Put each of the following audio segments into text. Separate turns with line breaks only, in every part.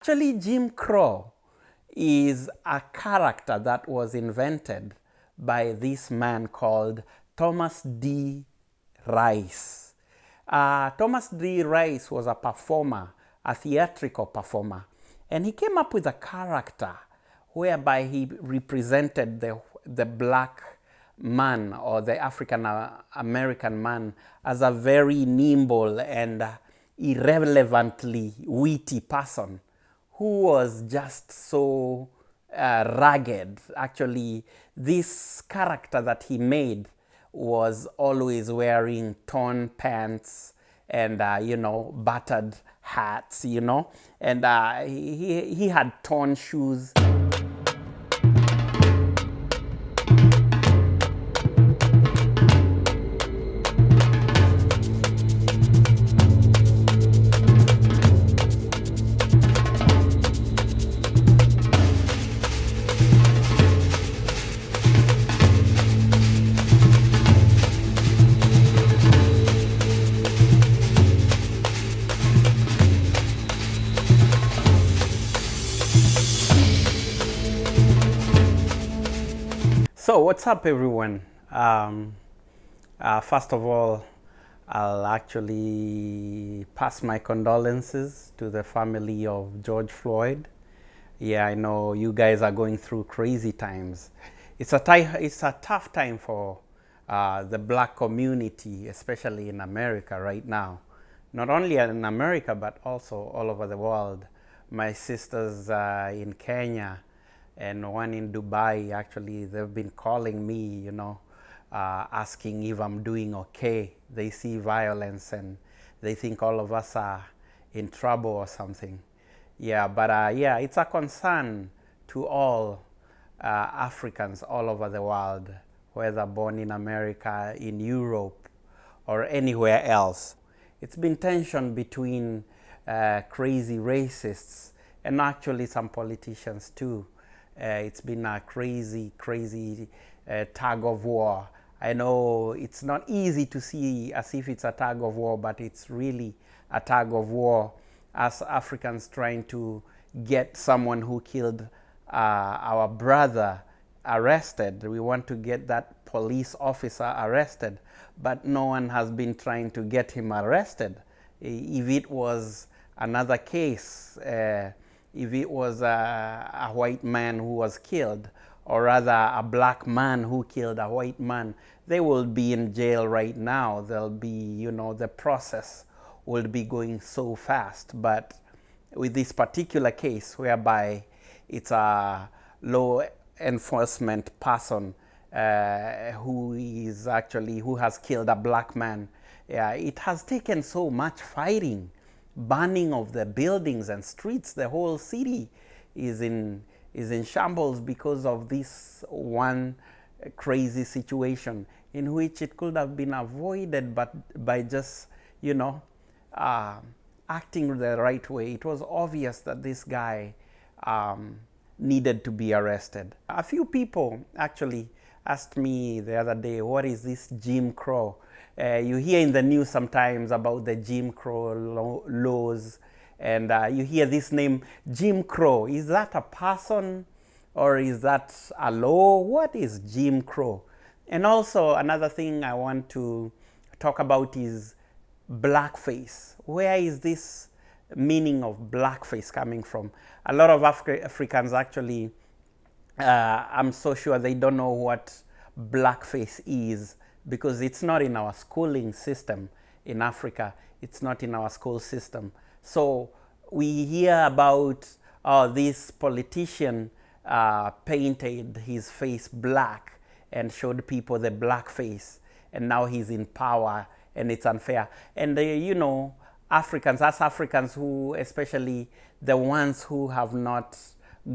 Actually, Jim Crow is a character that was invented by this man called Thomas D. Rice. Thomas D. Rice was a performer, a theatrical performer, and he came up with a character whereby he represented the black man or the African American man as a very nimble and irrelevantly witty person who was just so rugged. Actually, this character that he made was always wearing torn pants and battered hats, and he had torn shoes. So what's up, everyone? First of all, I'll actually pass my condolences to the family of George Floyd. Yeah, I know you guys are going through crazy times. It's a tough time for the black community, especially in America right now. Not only in America, but also all over the world. My sisters in Kenya and one in Dubai, actually, they've been calling me, asking if I'm doing okay. They see violence and they think all of us are in trouble or something. Yeah, but yeah, it's a concern to all Africans all over the world, whether born in America, in Europe, or anywhere else. It's been tension between crazy racists and actually some politicians too. It's been a crazy tug of war. I know it's not easy to see as if it's a tug of war, but it's really a tug of war as Africans trying to get someone who killed our brother arrested. We want to get that police officer arrested, but no one has been trying to get him arrested. If it was another case, if it was a white man who was killed, or rather a black man who killed a white man, they will be in jail right now. They'll be, the process will be going so fast. But with this particular case, whereby it's a law enforcement person who has killed a black man, it has taken so much fighting, burning of the buildings and streets. The whole city is in shambles because of this one crazy situation in which it could have been avoided, but by just acting the right way. It was obvious that this guy needed to be arrested. A few people actually asked me the other day, what is this Jim Crow? You hear in the news sometimes about the Jim Crow laws, and you hear this name, Jim Crow. Is that a person or is that a law? What is Jim Crow? And also another thing I want to talk about is blackface. Where is this meaning of blackface coming from? A lot of Africans actually, I'm so sure they don't know what blackface is, because it's not in our schooling system in Africa. It's not in our school system. So we hear about this politician painted his face black and showed people the blackface, and now he's in power and it's unfair. And Africans who, especially the ones who have not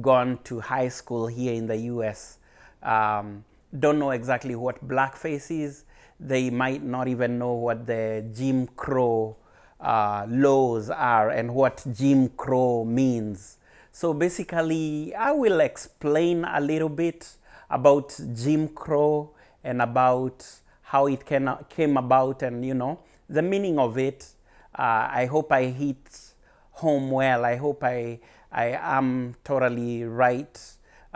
gone to high school here in the US, don't know exactly what blackface is. They might not even know what the Jim Crow laws are and what Jim Crow means. So basically, I will explain a little bit about Jim Crow and about how it came about, and the meaning of it. I hope I hit home well. I hope I I am totally right.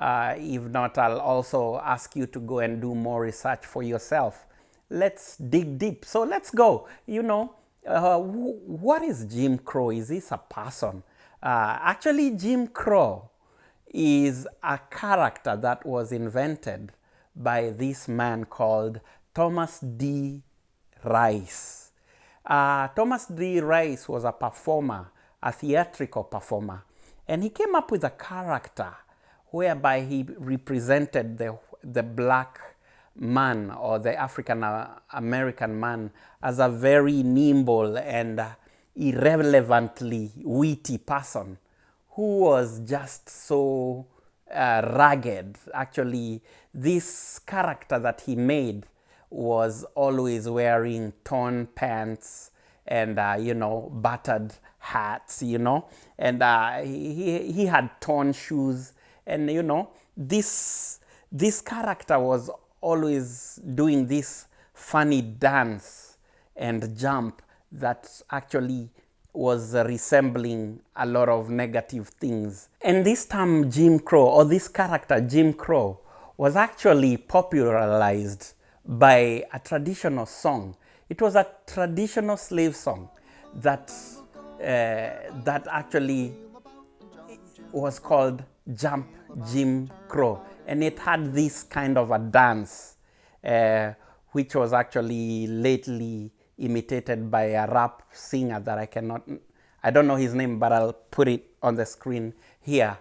If not, I'll also ask you to go and do more research for yourself. Let's dig deep. So let's go. What is Jim Crow? Is this a person? Actually, Jim Crow is a character that was invented by this man called Thomas D. Rice. Thomas D. Rice was a performer, a theatrical performer, and he came up with a character whereby he represented the black man or the African American man as a very nimble and irrelevantly witty person who was just so rugged. Actually, this character that he made was always wearing torn pants and battered hats, and he had torn shoes, and this character was always doing this funny dance and jump that actually was resembling a lot of negative things. And this term Jim Crow, or this character Jim Crow, was actually popularized by a traditional song. It was a traditional slave song that actually was called Jump Jim Crow, and it had this kind of a dance, which was actually lately imitated by a rap singer that I don't know his name, but I'll put it on the screen here.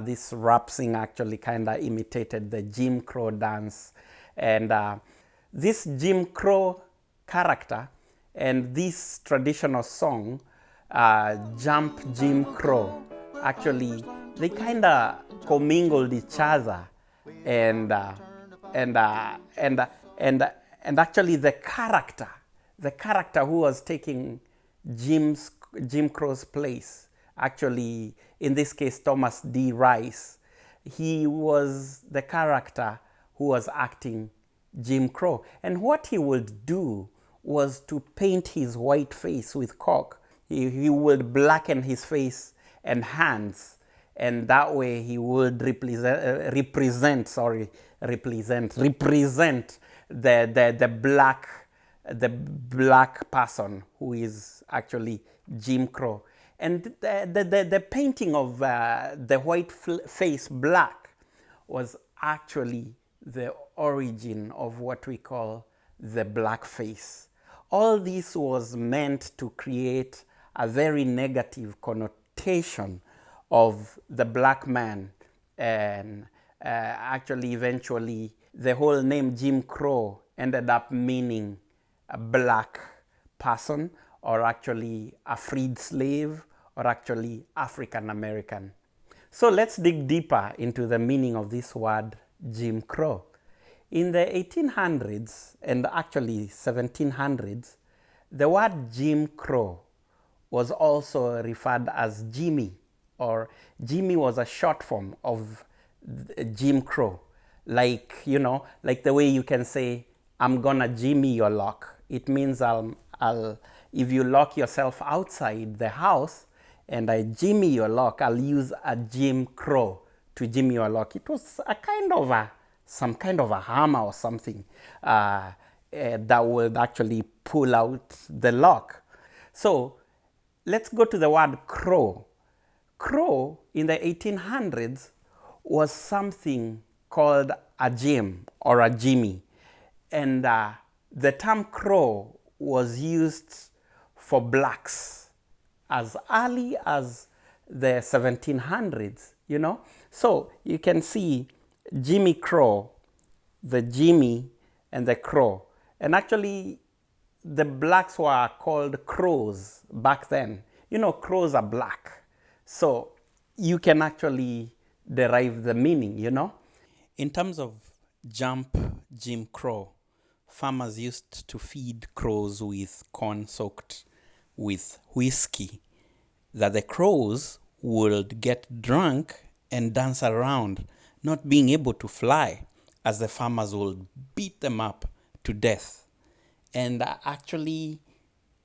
This rap singer actually kind of imitated the Jim Crow dance, and this Jim Crow character and this traditional song, Jump Jim Crow, actually they kind of commingled each other, and actually the character who was taking Jim Crow's place, actually in this case Thomas D. Rice, he was the character who was acting Jim Crow. And what he would do was to paint his white face with chalk. He would blacken his face and hands, and that way he would represent the black person who is actually Jim Crow. And the painting of the white face black was actually the origin of what we call the blackface. All this was meant to create a very negative connotation of the black man, and actually eventually the whole name Jim Crow ended up meaning a black person, or actually a freed slave, or actually African American. So let's dig deeper into the meaning of this word Jim Crow. In the 1800s and actually 1700s, the word Jim Crow was also referred as Jimmy, or Jimmy was a short form of Jim Crow. Like the way you can say, I'm gonna Jimmy your lock. It means if you lock yourself outside the house and I Jimmy your lock, I'll use a Jim Crow to Jimmy your lock. It was some kind of a hammer or something that would actually pull out the lock. So let's go to the word crow. Crow in the 1800s was something called a Jim or a Jimmy. And the term crow was used for blacks as early as the 1700s, So you can see Jimmy Crow, the Jimmy and the Crow. And actually, the blacks were called crows back then. Crows are black. So you can actually derive the meaning, In terms of Jump Jim Crow, farmers used to feed crows with corn soaked with whiskey, that the crows would get drunk and dance around, not being able to fly, as the farmers would beat them up to death. And actually,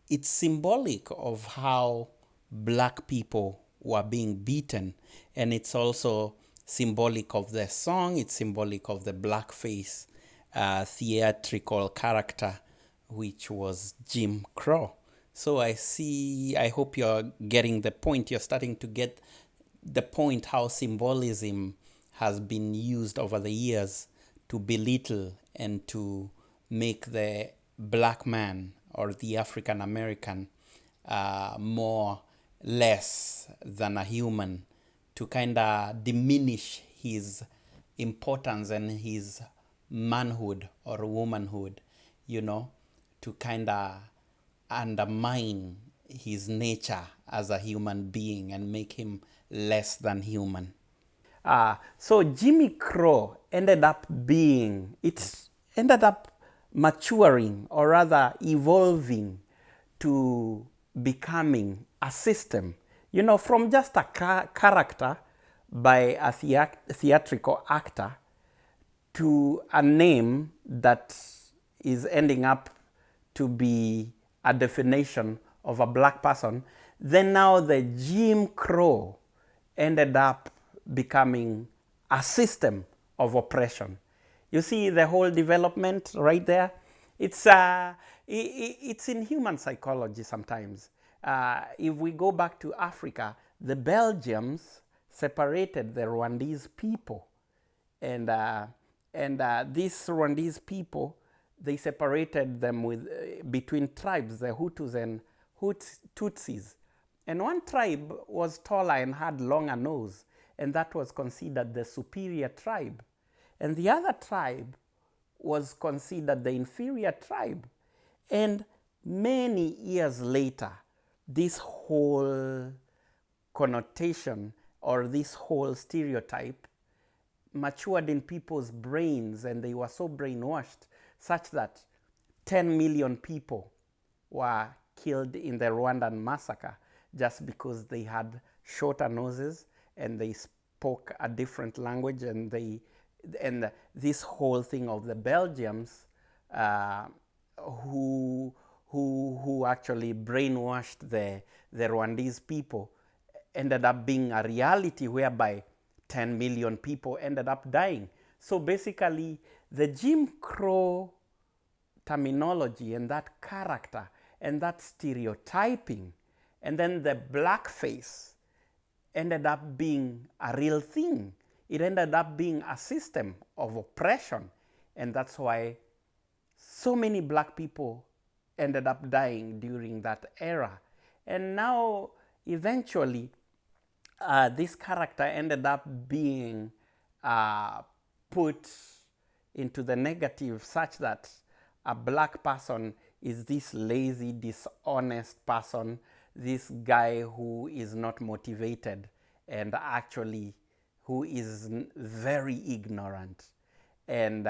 it's symbolic of how black people were being beaten. And it's also symbolic of the song, it's symbolic of the blackface theatrical character, which was Jim Crow. So I hope you're getting the point. You're starting to get the point how symbolism has been used over the years to belittle and to make the black man or the African American more less than a human, to kind of diminish his importance and his manhood or womanhood, to kind of undermine his nature as a human being and make him less than human. So Jimmy Crow ended up maturing, or rather evolving, to becoming a system, from just a character by a theatrical actor to a name that is ending up to be a definition of a black person. Then now the Jim Crow ended up becoming a system of oppression. You see the whole development right there? It's in human psychology sometimes. If we go back to Africa, the Belgians separated the Rwandese people. And these Rwandese people, they separated them between tribes, the Hutus and Tutsis. And one tribe was taller and had longer nose, and that was considered the superior tribe. And the other tribe was considered the inferior tribe. And many years later, this whole connotation or this whole stereotype matured in people's brains, and they were so brainwashed such that 10 million people were killed in the Rwandan massacre just because they had shorter noses and they spoke a different language, and this whole thing of the Belgians who actually brainwashed the Rwandese people ended up being a reality whereby 10 million people ended up dying. So basically, the Jim Crow terminology and that character and that stereotyping, and then the blackface ended up being a real thing. It ended up being a system of oppression. And that's why so many black people ended up dying during that era. And now, eventually, this character ended up being put into the negative, such that a black person is this lazy, dishonest person, this guy who is not motivated, and actually who is very ignorant. And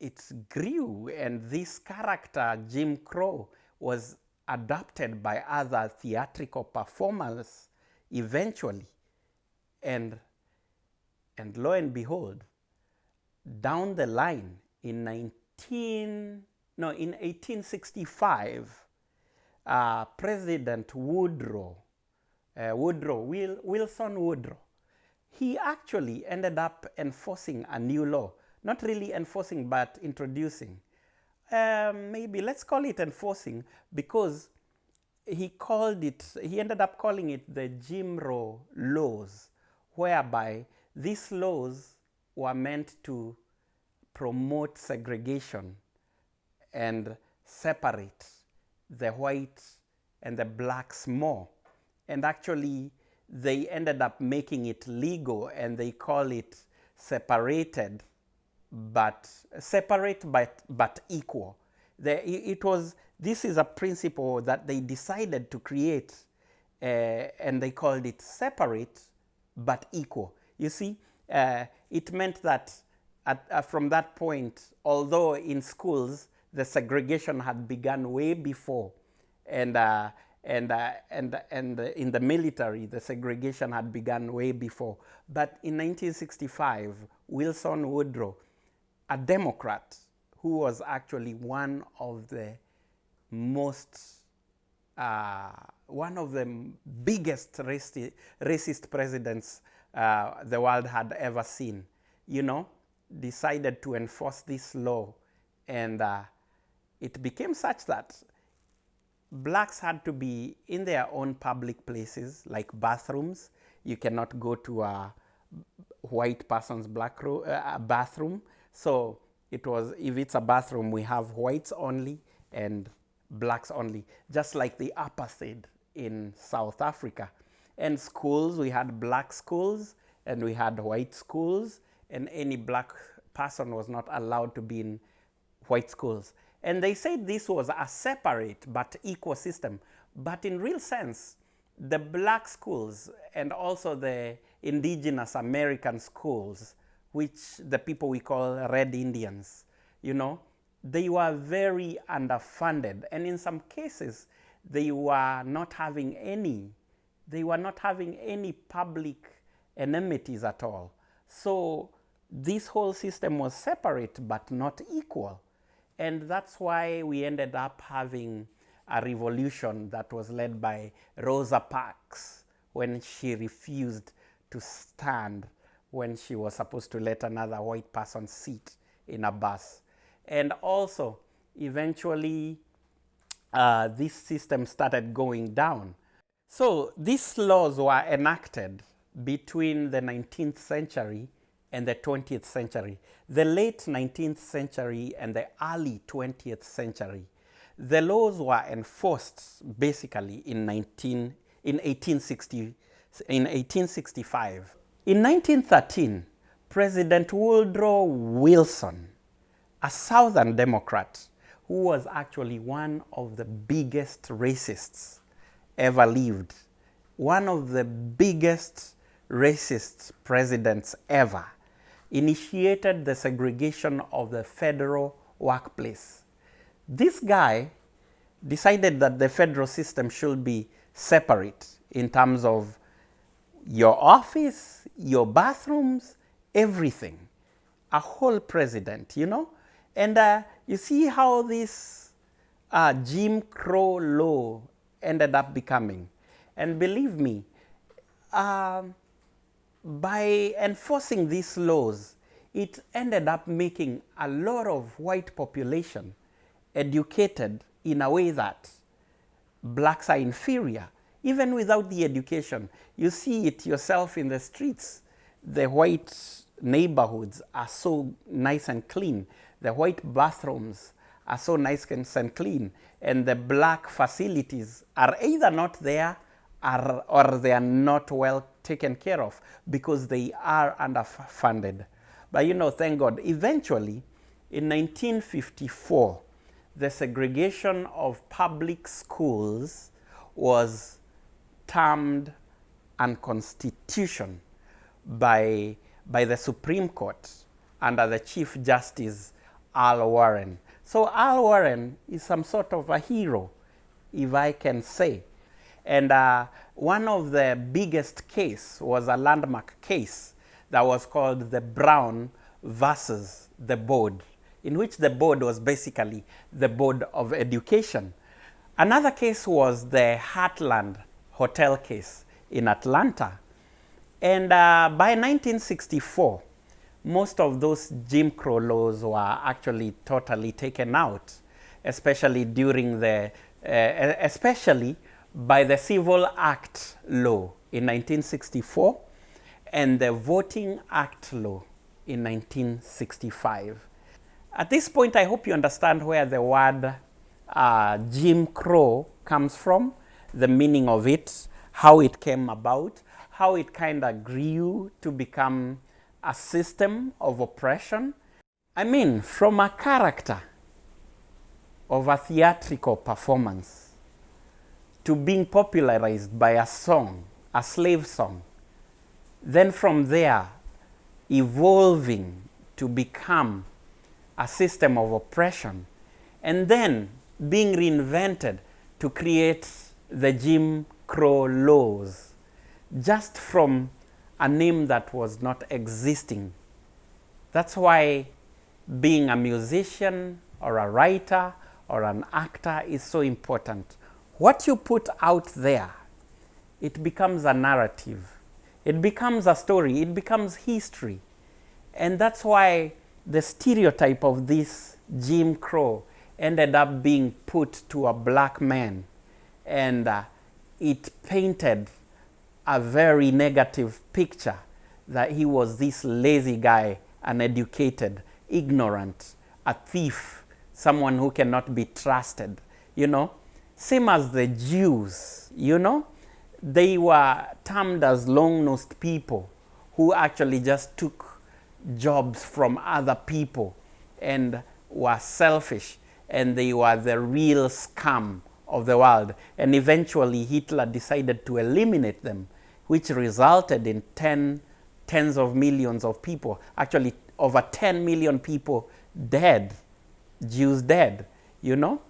it grew, and this character, Jim Crow, was adopted by other theatrical performers eventually. And lo and behold, down the line in 1865, President Wilson Woodrow, he actually ended up enforcing a new law. Not really enforcing, but introducing. Maybe let's call it enforcing, because he ended up calling it the Jim Crow laws, whereby these laws were meant to promote segregation and separate the whites and the blacks more. And actually, they ended up making it legal, and they call it separate but equal. This is a principle that they decided to create, and they called it separate but equal. You see, it meant that from that point, although in schools the segregation had begun way before, and in the military the segregation had begun way before, but in 1965, Wilson Woodrow, a Democrat who was actually one of the most one of the biggest racist presidents the world had ever seen, you know, decided to enforce this law. And it became such that blacks had to be in their own public places, like bathrooms. You cannot go to a white person's bathroom. So it was, if it's a bathroom, we have whites only and blacks only, just like the apartheid in South Africa. And schools, we had black schools and we had white schools, and any black person was not allowed to be in white schools. And they said this was a separate but equal system. But in real sense, the black schools and also the indigenous American schools, which the people we call Red Indians, you know, they were very underfunded. And in some cases, they were not having any public amenities at all. So this whole system was separate but not equal. And that's why we ended up having a revolution that was led by Rosa Parks when she refused to stand when she was supposed to let another white person sit in a bus. And also, eventually, this system started going down. So these laws were enacted between the 19th century and the 20th century, the late 19th century and the early 20th century. The laws were enforced basically in 1865. In 1913, President Woodrow Wilson, a Southern Democrat, who was actually one of the biggest racists ever lived, one of the biggest racist presidents ever, initiated the segregation of the federal workplace. This guy decided that the federal system should be separate in terms of your office, your bathrooms, everything. A whole president, you know? And you see how this Jim Crow law ended up becoming. And believe me, by enforcing these laws, it ended up making a lot of white population educated in a way that blacks are inferior. Even without the education, you see it yourself in the streets. The white neighborhoods are so nice and clean. The white bathrooms are so nice and clean. And the black facilities are either not there or they are not well taken care of because they are underfunded. But you know, thank God, eventually, in 1954, the segregation of public schools was termed unconstitutional by the Supreme Court under the Chief Justice Al Warren. So Al Warren is some sort of a hero, if I can say. And one of the biggest case was a landmark case that was called the Brown versus the Board, in which the board was basically the Board of Education. Another case was the Heartland Hotel case in Atlanta. And by 1964, most of those Jim Crow laws were actually totally taken out, especially during the, especially by the Civil Act law in 1964 and the Voting Act law in 1965. At this point, I hope you understand where the word Jim Crow comes from, the meaning of it, how it came about, how it kind of grew to become a system of oppression. I mean, from a character of a theatrical performance to being popularized by a song, a slave song. Then from there, evolving to become a system of oppression, and then being reinvented to create the Jim Crow laws, just from a name that was not existing. That's why being a musician or a writer or an actor is so important. what you put out there, it becomes a narrative. It becomes a story. It becomes history. And that's why the stereotype of this Jim Crow ended up being put to a black man. And it painted a very negative picture that he was this lazy guy, uneducated, ignorant, a thief, someone who cannot be trusted, you know. Same as the Jews, you know. They were termed as long-nosed people who actually just took jobs from other people and were selfish, and they were the real scum of the world. And eventually Hitler decided to eliminate them, which resulted in tens of millions of people, actually over 10 million people dead, Jews dead, you know.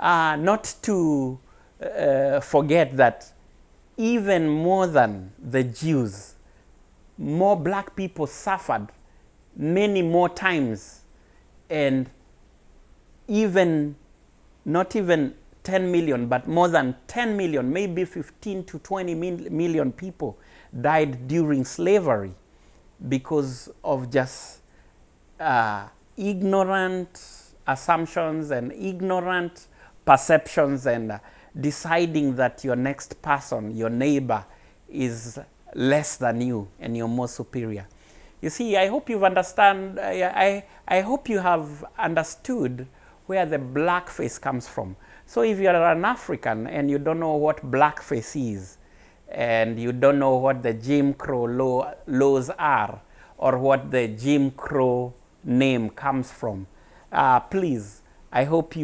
Not to forget that even more than the Jews, more black people suffered many more times, and even, not even 10 million, but more than 10 million, maybe 15 to 20 million people died during slavery because of just ignorant assumptions and ignorant perceptions, and deciding that your next person, your neighbor, is less than you and you're more superior. You see, I hope you've understand. I hope you have understood where the blackface comes from. So if you're an African and you don't know what blackface is, and you don't know what the Jim Crow laws are, or what the Jim Crow name comes from, please, I hope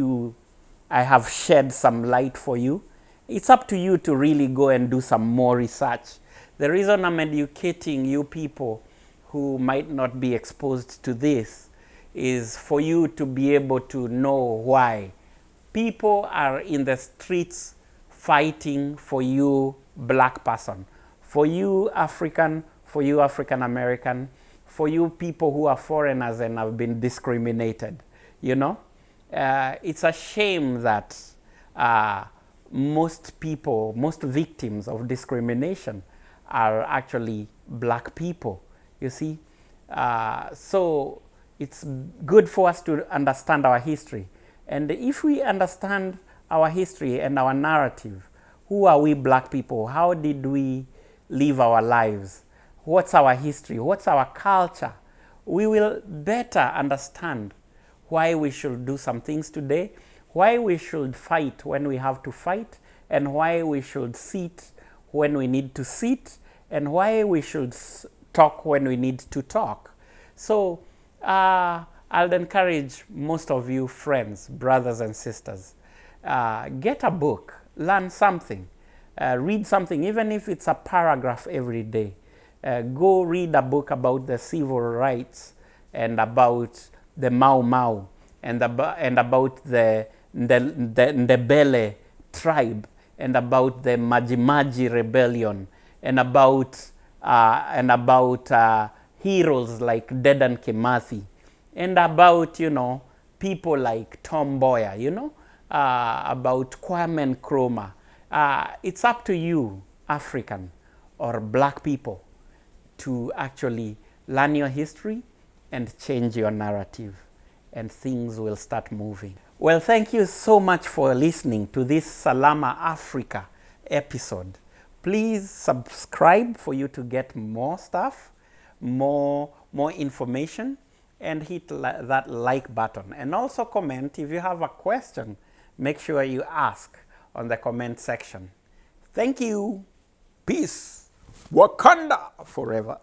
I have shed some light for you. It's up to you to really go and do some more research. The reason I'm educating you people who might not be exposed to this is for you to be able to know why people are in the streets fighting for you, black person, for you, African, for you, African American, for you people who are foreigners and have been discriminated, you know. It's a shame that most people, most victims of discrimination are actually black people, you see. So it's good for us to understand our history. And if we understand our history and our narrative, who are we black people? How did we live our lives? What's our history? What's our culture? We will better understand why we should do some things today, why we should fight when we have to fight, and why we should sit when we need to sit, and why we should talk when we need to talk. So I'll encourage most of you friends, brothers and sisters, get a book, learn something, read something, even if it's a paragraph every day. Go read a book about the civil rights and about the Mau Mau and about the Ndebele tribe and about the Maji rebellion and about heroes like Dedan Kimathi and about, you know, people like Tom Mboya, you know, about Kwame Nkrumah. It's up to you, African or black people, to actually learn your history and change your narrative, and things will start moving. Well, thank you so much for listening to this Salama Africa episode. Please subscribe for you to get more stuff, more information, and hit that like button. And also comment if you have a question. Make sure you ask on the comment section. Thank you. Peace. Wakanda forever.